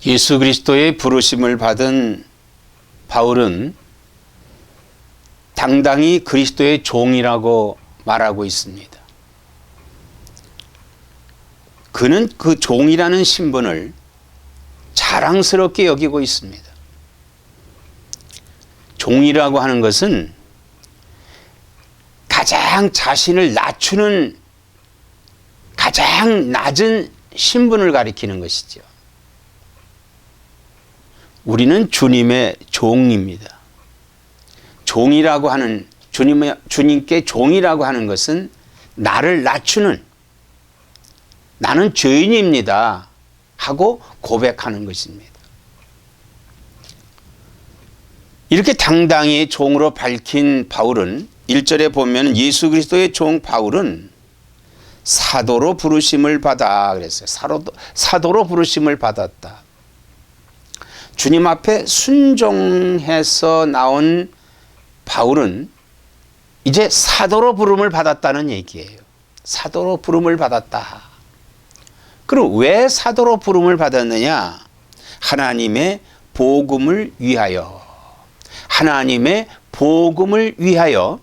예수 그리스도의 부르심을 받은 바울은 당당히 그리스도의 종이라고 말하고 있습니다. 그는 그 종이라는 신분을 자랑스럽게 여기고 있습니다. 종이라고 하는 것은 가장 자신을 낮추는 가장 낮은 신분을 가리키는 것이죠. 우리는 주님의 종입니다. 종이라고 하는 주님께 종이라고 하는 것은 나를 낮추는, 나는 죄인입니다 하고 고백하는 것입니다. 이렇게 당당히 종으로 밝힌 바울은 1절에 보면 예수 그리스도의 종 바울은 사도로 부르심을 받아 그랬어요. 사도로 부르심을 받았다. 주님 앞에 순종해서 나온 바울은 이제 사도로 부름을 받았다는 얘기예요. 사도로 부름을 받았다. 그럼 왜 사도로 부름을 받았느냐? 하나님의 복음을 위하여, 하나님의 복음을 위하여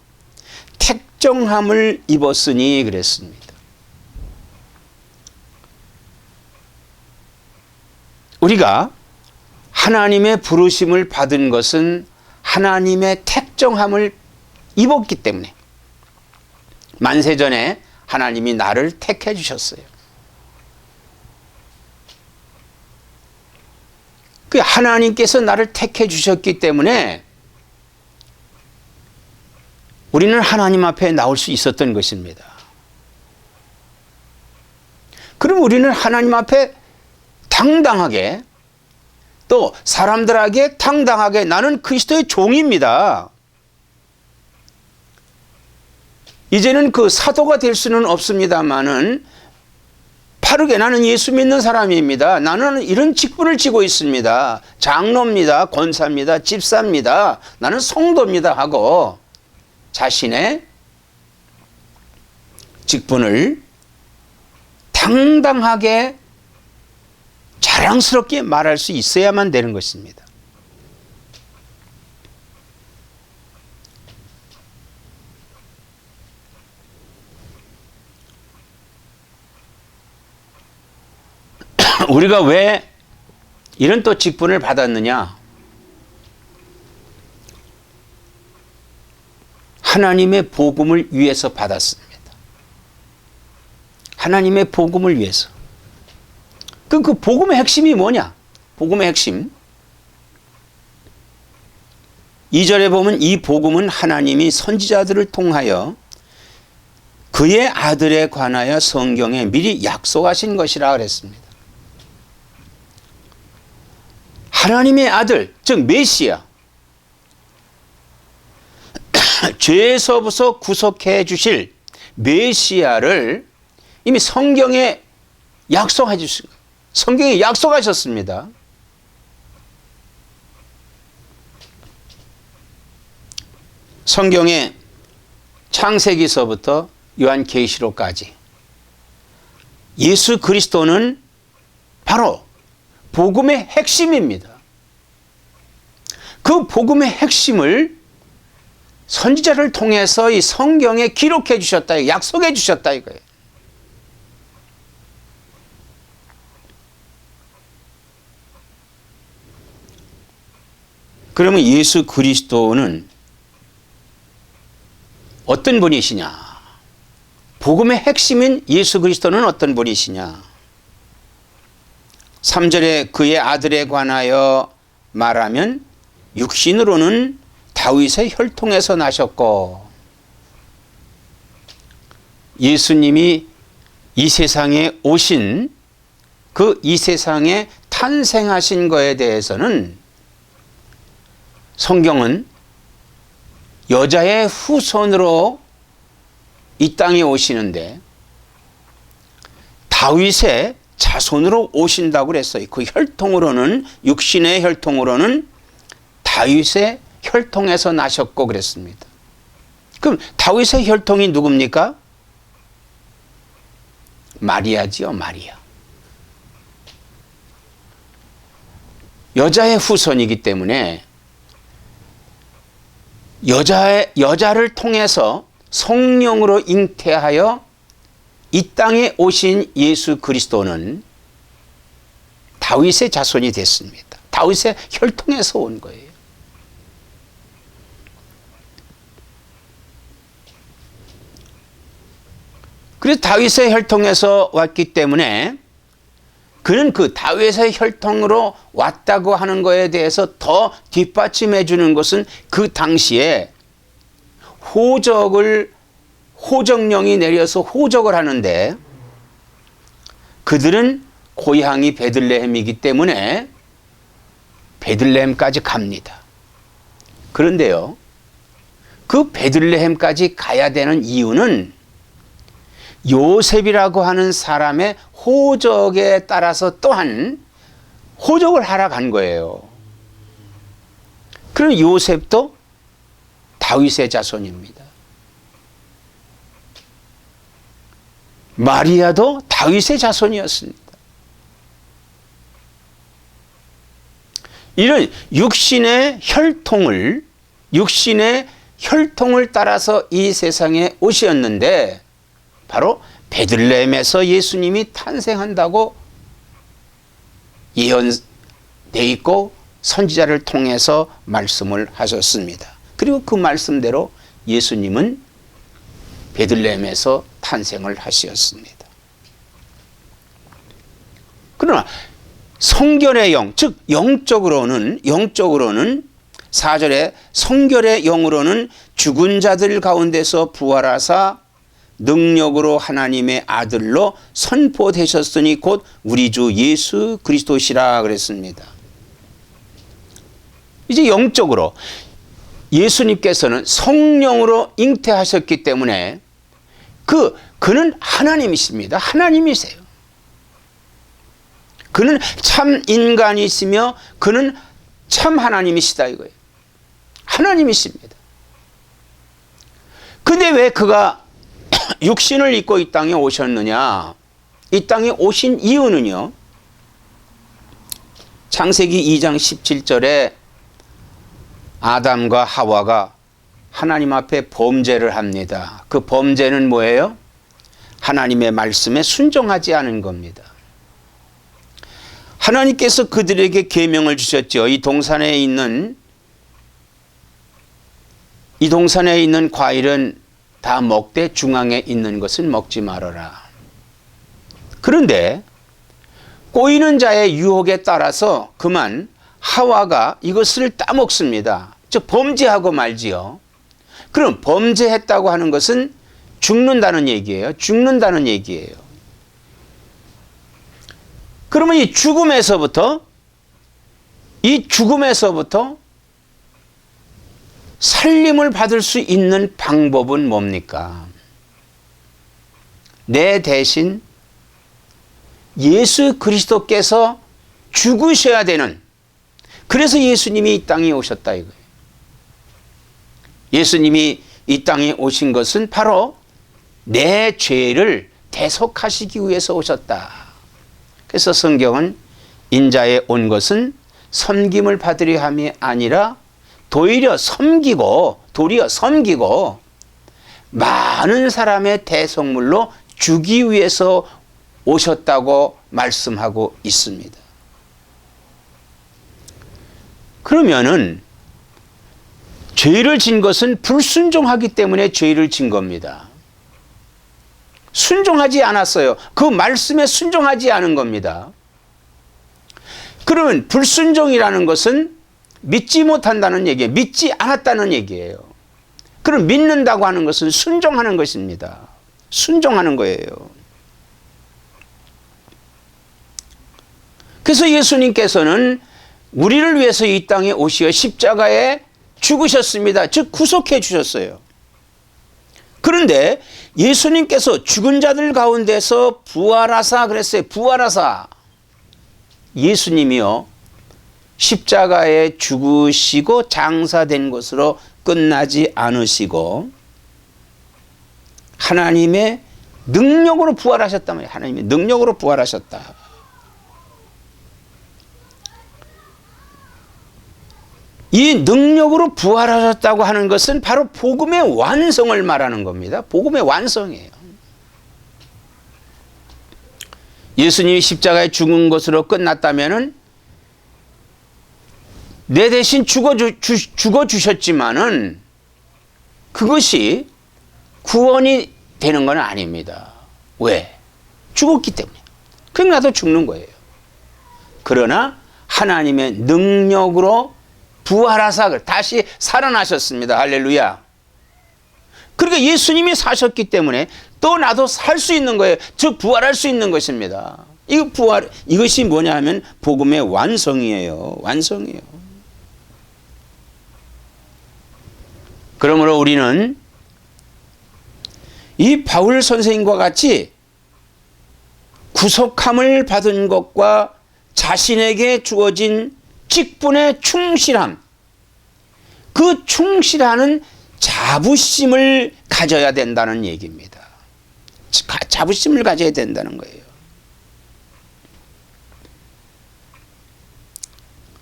택정함을 입었으니 그랬습니다. 우리가 하나님의 부르심을 받은 것은 하나님의 택정함을 입었기 때문에, 만세전에 하나님이 나를 택해 주셨어요. 그 하나님께서 나를 택해 주셨기 때문에 우리는 하나님 앞에 나올 수 있었던 것입니다. 그럼 우리는 하나님 앞에 당당하게, 또 사람들에게 당당하게 나는 그리스도의 종입니다. 이제는 그 사도가 될 수는 없습니다만은 바르게 나는 예수 믿는 사람입니다. 나는 이런 직분을 지고 있습니다. 장로입니다. 권사입니다. 집사입니다. 나는 성도입니다 하고 자신의 직분을 당당하게 자랑스럽게 말할 수 있어야만 되는 것입니다. 우리가 왜 이런 또 직분을 받았느냐? 하나님의 복음을 위해서 받았습니다. 하나님의 복음을 위해서. 그 복음의 핵심이 뭐냐? 복음의 핵심. 2절에 보면 이 복음은 하나님이 선지자들을 통하여 그의 아들에 관하여 성경에 미리 약속하신 것이라 그랬습니다. 하나님의 아들, 즉 메시아, 죄에서부터 구속해 주실 메시아를 이미 성경에 약속해 주신 거예요. 성경에 약속하셨습니다. 성경에 창세기서부터 요한계시록까지 예수 그리스도는 바로 복음의 핵심입니다. 그 복음의 핵심을 선지자를 통해서 이 성경에 기록해 주셨다, 약속해 주셨다 이거예요. 그러면 예수 그리스도는 어떤 분이시냐? 복음의 핵심인 예수 그리스도는 어떤 분이시냐? 3절에 그의 아들에 관하여 말하면 육신으로는 다윗의 혈통에서 나셨고, 예수님이 이 세상에 오신 그 이 세상에 탄생하신 것에 대해서는 성경은 여자의 후손으로 이 땅에 오시는데 다윗의 자손으로 오신다고 그랬어요. 그 혈통으로는, 육신의 혈통으로는 다윗의 혈통에서 나셨고 그랬습니다. 그럼 다윗의 혈통이 누굽니까? 마리아지요, 마리아. 여자의 후손이기 때문에 여자를 통해서 성령으로 잉태하여 이 땅에 오신 예수 그리스도는 다윗의 자손이 됐습니다. 다윗의 혈통에서 온 거예요. 그래서 다윗의 혈통에서 왔기 때문에 그는 그 다윗의 혈통으로 왔다고 하는 것에 대해서 더 뒷받침해 주는 것은 그 당시에 호적령이 내려서 호적을 하는데 그들은 고향이 베들레헴이기 때문에 베들레헴까지 갑니다. 그런데요, 그 베들레헴까지 가야 되는 이유는 요셉이라고 하는 사람의 호적에 따라서 또한 호적을 하러 간 거예요. 그럼 요셉도 다윗의 자손입니다. 마리아도 다윗의 자손이었습니다. 이런 육신의 혈통을 따라서 이 세상에 오셨는데 바로 베들레헴에서 예수님이 탄생한다고 예언되어 있고 선지자를 통해서 말씀을 하셨습니다. 그리고 그 말씀대로 예수님은 베들레헴에서 탄생을 하셨습니다. 그러나 성결의 영, 즉 영적으로는 4절에 성결의 영으로는 죽은 자들 가운데서 부활하사 능력으로 하나님의 아들로 선포되셨으니 곧 우리 주 예수 그리스도시라 그랬습니다. 이제 영적으로 예수님께서는 성령으로 잉태하셨기 때문에 그는 하나님이십니다. 하나님이세요. 그는 참 인간이시며 그는 참 하나님이시다 이거예요. 하나님이십니다. 근데 왜 그가 육신을 입고 이 땅에 오셨느냐? 이 땅에 오신 이유는요, 창세기 2장 17절에 아담과 하와가 하나님 앞에 범죄를 합니다. 그 범죄는 뭐예요? 하나님의 말씀에 순종하지 않은 겁니다. 하나님께서 그들에게 계명을 주셨죠. 이 동산에 있는 과일은 다 먹되 중앙에 있는 것은 먹지 말아라. 그런데 꼬이는 자의 유혹에 따라서 그만 하와가 이것을 따먹습니다. 즉 범죄하고 말지요. 그럼 범죄했다고 하는 것은 죽는다는 얘기예요. 그러면 이 죽음에서부터 살림을 받을 수 있는 방법은 뭡니까? 내 대신 예수 그리스도께서 죽으셔야 되는, 그래서 예수님이 이 땅에 오셨다 이거예요. 예수님이 이 땅에 오신 것은 바로 내 죄를 대속하시기 위해서 오셨다. 그래서 성경은 인자에 온 것은 섬김을 받으려 함이 아니라 도리어 섬기고 많은 사람의 대속물로 주기 위해서 오셨다고 말씀하고 있습니다. 그러면은 죄를 진 것은 불순종하기 때문에 죄를 진 겁니다. 순종하지 않았어요. 그 말씀에 순종하지 않은 겁니다. 그러면 불순종이라는 것은 믿지 못한다는 얘기예요. 믿지 않았다는 얘기예요. 그럼 믿는다고 하는 것은 순종하는 것입니다. 순종하는 거예요. 그래서 예수님께서는 우리를 위해서 이 땅에 오시어 십자가에 죽으셨습니다. 즉 구속해 주셨어요. 그런데 예수님께서 죽은 자들 가운데서 부활하사 그랬어요. 부활하사. 예수님이요, 십자가에 죽으시고 장사된 것으로 끝나지 않으시고 하나님의 능력으로 부활하셨단 말이에요. 하나님의 능력으로 부활하셨다. 이 능력으로 부활하셨다고 하는 것은 바로 복음의 완성을 말하는 겁니다. 복음의 완성이에요. 예수님이 십자가에 죽은 것으로 끝났다면은 내 대신 죽어주셨지만은 그것이 구원이 되는 건 아닙니다. 왜? 죽었기 때문에. 그럼 나도 죽는 거예요. 그러나 하나님의 능력으로 부활하사 다시 살아나셨습니다. 할렐루야. 그러니까 예수님이 사셨기 때문에 또 나도 살 수 있는 거예요. 즉 부활할 수 있는 것입니다. 이것이 뭐냐 하면 복음의 완성이에요. 완성이에요. 그러므로 우리는 이 바울 선생님과 같이 구속함을 받은 것과 자신에게 주어진 직분에 충실함, 그 충실하는 자부심을 가져야 된다는 얘기입니다. 자부심을 가져야 된다는 거예요.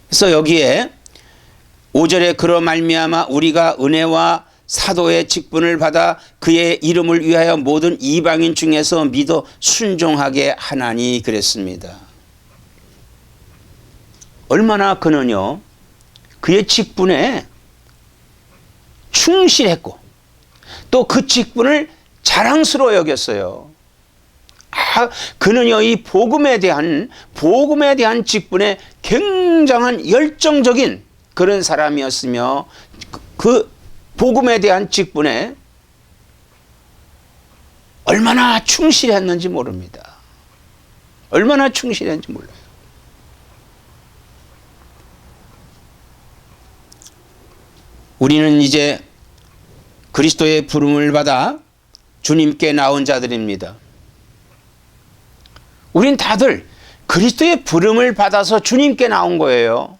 그래서 여기에 5절에 그로 말미암아 우리가 은혜와 사도의 직분을 받아 그의 이름을 위하여 모든 이방인 중에서 믿어 순종하게 하나니 그랬습니다. 얼마나 그는요 그의 직분에 충실했고 또 그 직분을 자랑스러워 여겼어요. 그는요 이 복음에 대한 직분에 굉장한 열정적인 그런 사람이었으며 그 복음에 대한 직분에 얼마나 충실했는지 모릅니다. 얼마나 충실했는지 몰라요. 우리는 이제 그리스도의 부름을 받아 주님께 나온 자들입니다. 우린 다들 그리스도의 부름을 받아서 주님께 나온 거예요.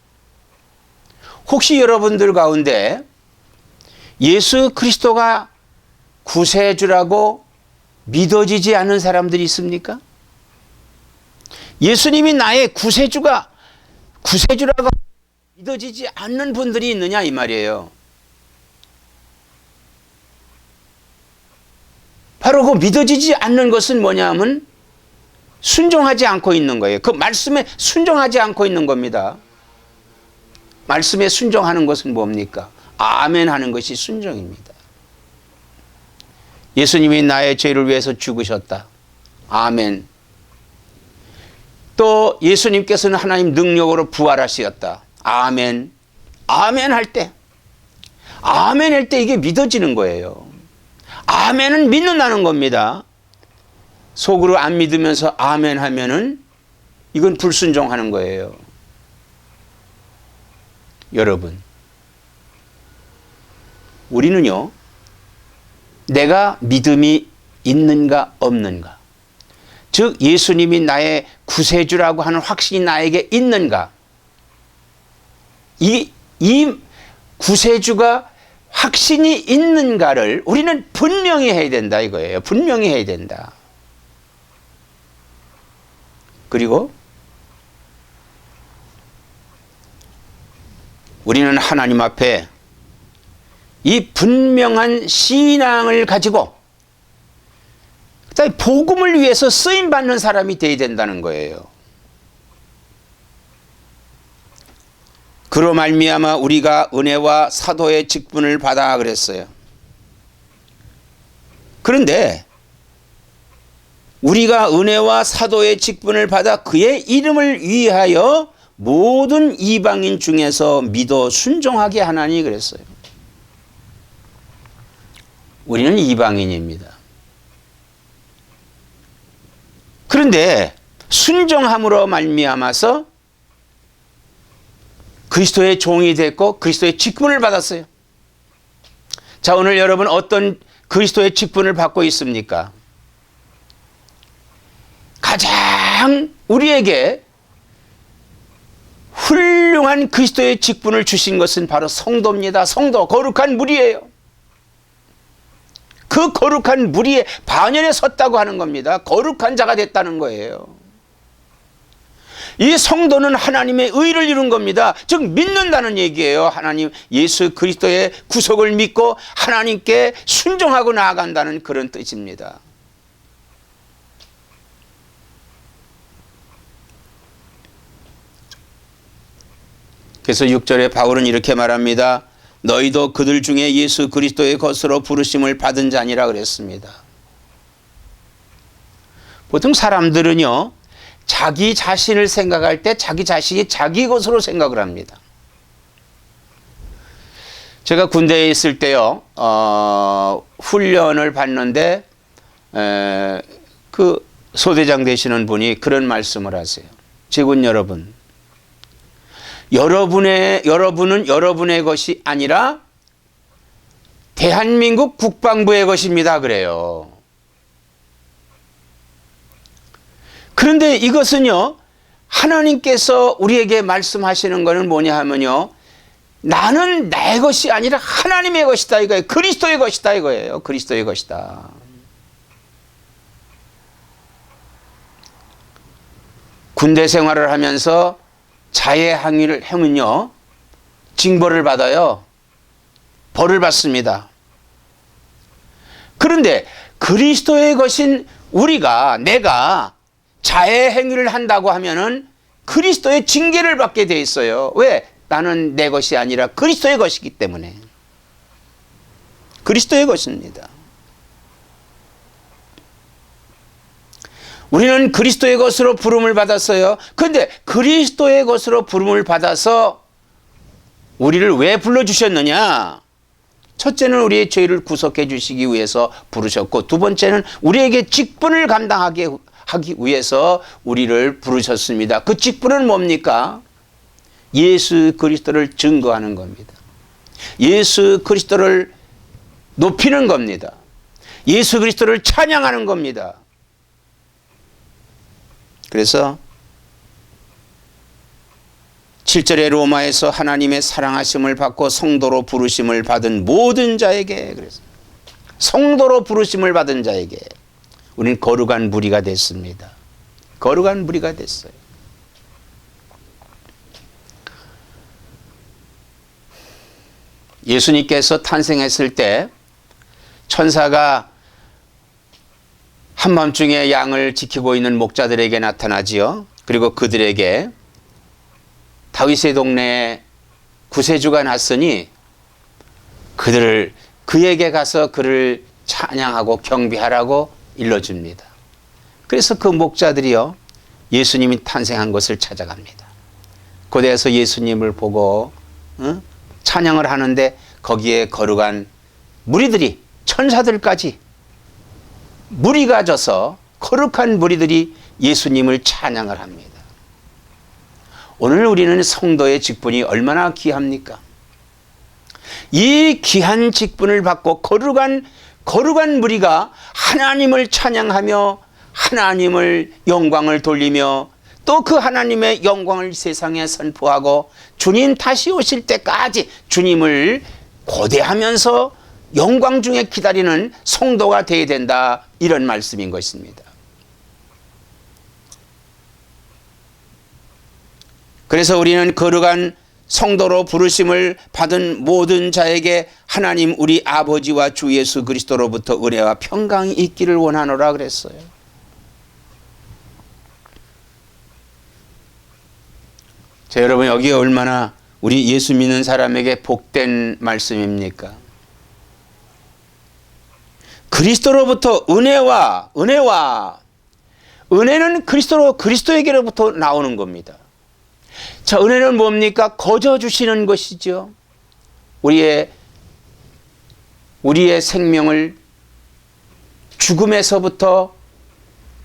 혹시 여러분들 가운데 예수 그리스도가 구세주라고 믿어지지 않는 사람들이 있습니까? 예수님이 나의 구세주라고 믿어지지 않는 분들이 있느냐 이 말이에요. 바로 그 믿어지지 않는 것은 뭐냐 하면 순종하지 않고 있는 거예요. 그 말씀에 순종하지 않고 있는 겁니다. 말씀에 순종하는 것은 뭡니까? 아멘 하는 것이 순종입니다. 예수님이 나의 죄를 위해서 죽으셨다. 아멘. 또 예수님께서는 하나님 능력으로 부활하셨다. 아멘. 아멘 할 때 이게 믿어지는 거예요. 아멘은 믿는다는 겁니다. 속으로 안 믿으면서 아멘 하면은 이건 불순종하는 거예요. 여러분, 우리는요, 내가 믿음이 있는가 없는가, 즉 예수님이 나의 구세주라고 하는 확신이 나에게 있는가, 이 구세주가 확신이 있는가를 우리는 분명히 해야 된다 이거예요. 분명히 해야 된다. 그리고 우리는 하나님 앞에 이 분명한 신앙을 가지고 그다음에 복음을 위해서 쓰임받는 사람이 되어야 된다는 거예요. 그로 말미암아 우리가 은혜와 사도의 직분을 받아 그랬어요. 그런데 우리가 은혜와 사도의 직분을 받아 그의 이름을 위하여 모든 이방인 중에서 믿어 순종하게 하나니 그랬어요. 우리는 이방인입니다. 그런데 순종함으로 말미암아서 그리스도의 종이 됐고 그리스도의 직분을 받았어요. 자, 오늘 여러분 어떤 그리스도의 직분을 받고 있습니까? 가장 우리에게 훌륭한 그리스도의 직분을 주신 것은 바로 성도입니다. 성도, 거룩한 무리예요. 그 거룩한 무리의 반열에 섰다고 하는 겁니다. 거룩한 자가 됐다는 거예요. 이 성도는 하나님의 의를 이룬 겁니다. 즉 믿는다는 얘기예요. 하나님 예수 그리스도의 구속을 믿고 하나님께 순종하고 나아간다는 그런 뜻입니다. 그래서 6절에 바울은 이렇게 말합니다. 너희도 그들 중에 예수 그리스도의 것으로 부르심을 받은 자니라 그랬습니다. 보통 사람들은요, 자기 자신을 생각할 때 자기 자신이 자기 것으로 생각을 합니다. 제가 군대에 있을 때요, 훈련을 받는데 그 소대장 되시는 분이 그런 말씀을 하세요. 직원 여러분, 여러분은 여러분의 것이 아니라 대한민국 국방부의 것입니다. 그래요. 그런데 이것은요, 하나님께서 우리에게 말씀하시는 것은 뭐냐 하면요, 나는 내 것이 아니라 하나님의 것이다 이거예요. 그리스도의 것이다 이거예요. 그리스도의 것이다. 군대 생활을 하면서 자해 행위를 하면요, 징벌을 받아요. 벌을 받습니다. 그런데 그리스도의 것인 내가 자해 행위를 한다고 하면은 그리스도의 징계를 받게 돼 있어요. 왜? 나는 내 것이 아니라 그리스도의 것이기 때문에. 그리스도의 것입니다. 우리는 그리스도의 것으로 부름을 받았어요. 그런데 그리스도의 것으로 부름을 받아서 우리를 왜 불러주셨느냐? 첫째는 우리의 죄를 구속해 주시기 위해서 부르셨고, 두 번째는 우리에게 직분을 감당하게 하기 위해서 우리를 부르셨습니다. 그 직분은 뭡니까? 예수 그리스도를 증거하는 겁니다. 예수 그리스도를 높이는 겁니다. 예수 그리스도를 찬양하는 겁니다. 그래서 7절의 로마에서 하나님의 사랑하심을 받고 성도로 부르심을 받은 모든 자에게, 그래서 성도로 부르심을 받은 자에게 우리는 거룩한 무리가 됐습니다. 거룩한 무리가 됐어요. 예수님께서 탄생했을 때 천사가 한밤중에 양을 지키고 있는 목자들에게 나타나지요. 그리고 그들에게 다윗의 동네에 구세주가 났으니 그에게 가서 그를 찬양하고 경배하라고 일러줍니다. 그래서 그 목자들이요, 예수님이 탄생한 것을 찾아갑니다. 고대에서 예수님을 보고 찬양을 하는데 거기에 거룩한 무리들이, 천사들까지 무리가 져서 거룩한 무리들이 예수님을 찬양을 합니다. 오늘 우리는 성도의 직분이 얼마나 귀합니까? 이 귀한 직분을 받고 거룩한 무리가 하나님을 찬양하며 하나님을 영광을 돌리며 또 그 하나님의 영광을 세상에 선포하고 주님 다시 오실 때까지 주님을 고대하면서 영광 중에 기다리는 성도가 되어야 된다, 이런 말씀인 것입니다. 그래서 우리는 거룩한 성도로 부르심을 받은 모든 자에게 하나님 우리 아버지와 주 예수 그리스도로부터 은혜와 평강이 있기를 원하노라 그랬어요. 자, 여러분, 여기 얼마나 우리 예수 믿는 사람에게 복된 말씀입니까? 그리스도로부터 은혜는 그리스도에게로부터 나오는 겁니다. 자, 은혜는 뭡니까? 거저 주시는 것이죠. 우리의 생명을 죽음에서부터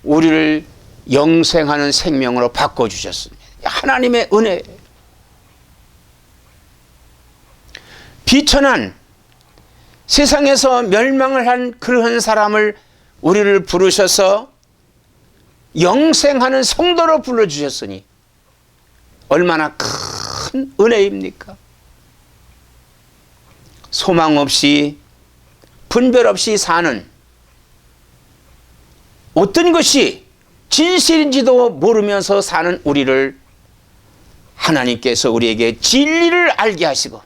우리를 영생하는 생명으로 바꿔주셨습니다. 하나님의 은혜. 비천한 세상에서 멸망을 한 그러한 사람을 우리를 부르셔서 영생하는 성도로 불러주셨으니 얼마나 큰 은혜입니까? 소망 없이 분별 없이 사는, 어떤 것이 진실인지도 모르면서 사는 우리를 하나님께서 우리에게 진리를 알게 하시고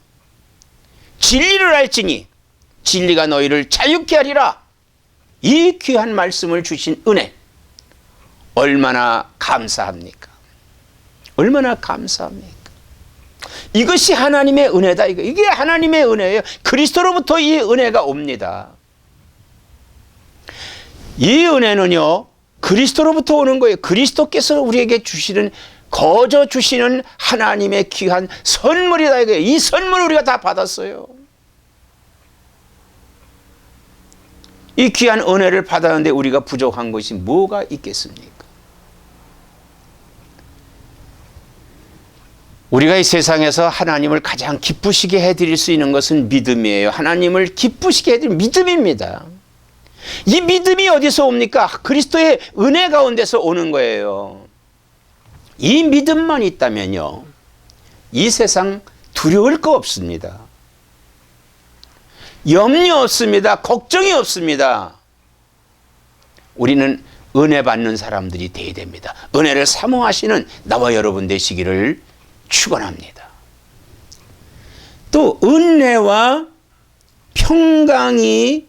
진리를 알지니 진리가 너희를 자유케 하리라. 이 귀한 말씀을 주신 은혜 얼마나 감사합니까? 얼마나 감사합니까? 이것이 하나님의 은혜다. 이게 하나님의 은혜예요. 그리스도로부터 이 은혜가 옵니다. 이 은혜는요, 그리스도로부터 오는 거예요. 그리스도께서 우리에게 주시는, 거저 주시는 하나님의 귀한 선물이다. 이 선물을 우리가 다 받았어요. 이 귀한 은혜를 받았는데 우리가 부족한 것이 뭐가 있겠습니까? 우리가 이 세상에서 하나님을 가장 기쁘시게 해드릴 수 있는 것은 믿음이에요. 하나님을 기쁘시게 해드릴 믿음입니다. 이 믿음이 어디서 옵니까? 그리스도의 은혜 가운데서 오는 거예요. 이 믿음만 있다면요, 이 세상 두려울 거 없습니다. 염려 없습니다. 걱정이 없습니다. 우리는 은혜 받는 사람들이 되어야 됩니다. 은혜를 사모하시는 나와 여러분 되시기를 축원합니다. 또 은혜와 평강이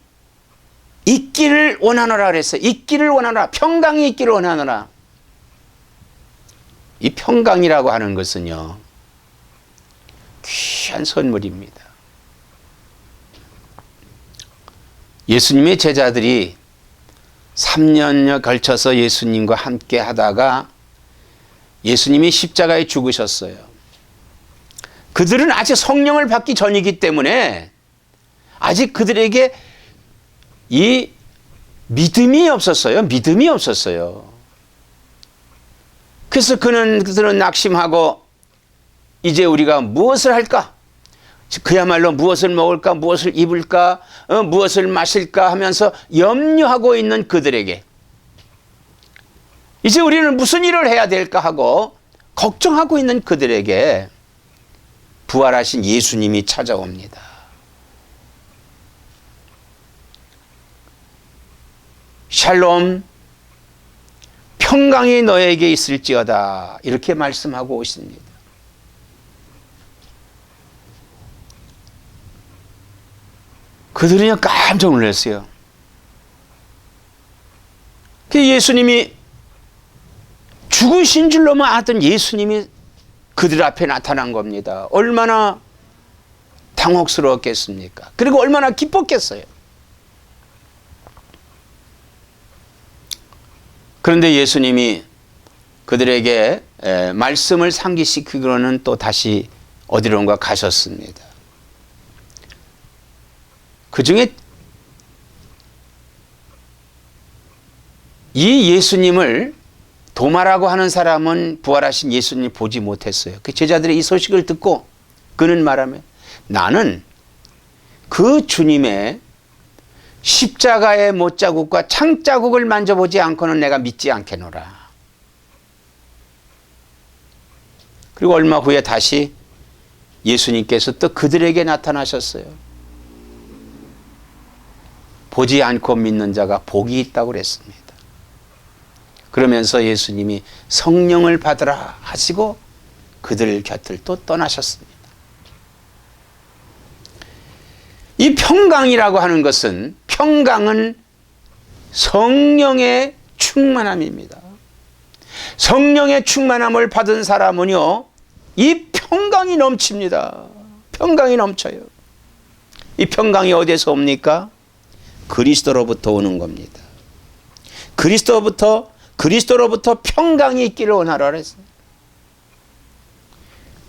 있기를 원하노라 그랬어요. 있기를 원하노라. 평강이 있기를 원하노라. 이 평강이라고 하는 것은요, 귀한 선물입니다. 예수님의 제자들이 3년여 걸쳐서 예수님과 함께 하다가 예수님이 십자가에 죽으셨어요. 그들은 아직 성령을 받기 전이기 때문에 아직 그들에게 이 믿음이 없었어요. 믿음이 없었어요. 그래서 그들은 낙심하고 이제 우리가 무엇을 할까? 그야말로 무엇을 먹을까? 무엇을 입을까? 무엇을 마실까? 하면서 염려하고 있는 그들에게 이제 우리는 무슨 일을 해야 될까 하고 걱정하고 있는 그들에게 부활하신 예수님이 찾아옵니다. 샬롬, 평강이 너에게 있을지어다. 이렇게 말씀하고 오십니다. 그들은요, 깜짝 놀랐어요. 예수님이 죽으신 줄로만 알았던 예수님이 그들 앞에 나타난 겁니다. 얼마나 당혹스러웠겠습니까? 그리고 얼마나 기뻤겠어요. 그런데 예수님이 그들에게 말씀을 상기시키고는 또 다시 어디론가 가셨습니다. 그 중에 이 예수님을 도마라고 하는 사람은 부활하신 예수님을 보지 못했어요. 그 제자들이 이 소식을 듣고 그는 말하며 나는 그 주님의 십자가의 못자국과 창자국을 만져보지 않고는 내가 믿지 않겠노라. 그리고 얼마 후에 다시 예수님께서 또 그들에게 나타나셨어요. 보지 않고 믿는 자가 복이 있다고 그랬습니다. 그러면서 예수님이 성령을 받으라 하시고 그들 곁을 또 떠나셨습니다. 이 평강이라고 하는 것은, 평강은 성령의 충만함입니다. 성령의 충만함을 받은 사람은요, 이 평강이 넘칩니다. 평강이 넘쳐요. 이 평강이 어디에서 옵니까? 그리스도로부터 오는 겁니다. 그리스도로부터 평강이 있기를 원하라 그랬어요.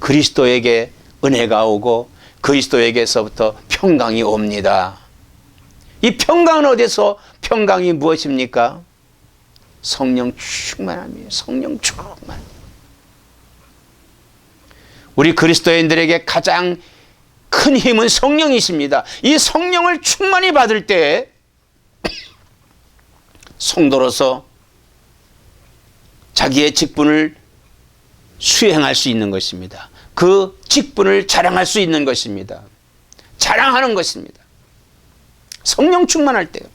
그리스도에게 은혜가 오고 그리스도에게서부터 평강이 옵니다. 이 평강은 어디서, 평강이 무엇입니까? 성령 충만함이에요. 성령 충만. 우리 그리스도인들에게 가장 큰 힘은 성령이십니다. 이 성령을 충만히 받을 때 성도로서 자기의 직분을 수행할 수 있는 것입니다. 그 직분을 자랑할 수 있는 것입니다. 자랑하는 것입니다. 성령 충만할 때요.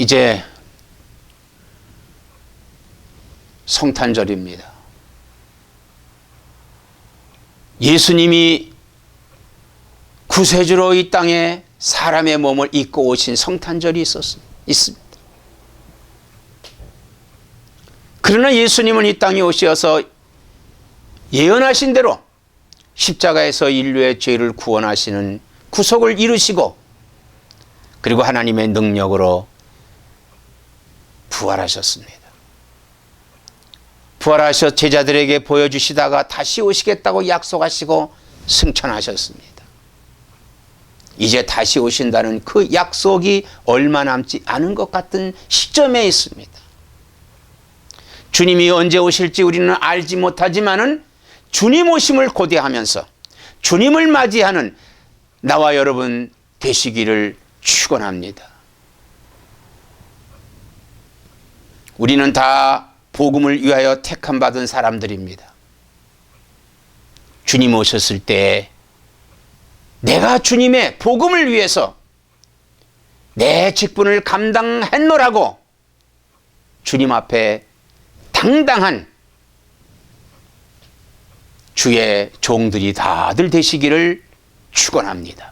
이제 성탄절입니다. 예수님이 구세주로 이 땅에 사람의 몸을 입고 오신 성탄절이 있습니다. 그러나 예수님은 이 땅에 오셔서 예언하신 대로 십자가에서 인류의 죄를 구원하시는 구속을 이루시고 그리고 하나님의 능력으로 부활하셨습니다. 부활하셔 제자들에게 보여주시다가 다시 오시겠다고 약속하시고 승천하셨습니다. 이제 다시 오신다는 그 약속이 얼마 남지 않은 것 같은 시점에 있습니다. 주님이 언제 오실지 우리는 알지 못하지만은 주님 오심을 고대하면서 주님을 맞이하는 나와 여러분 되시기를 축원합니다. 우리는 다 복음을 위하여 택함 받은 사람들입니다. 주님 오셨을 때 내가 주님의 복음을 위해서 내 직분을 감당했노라고 주님 앞에 당당한 주의 종들이 다들 되시기를 축원합니다.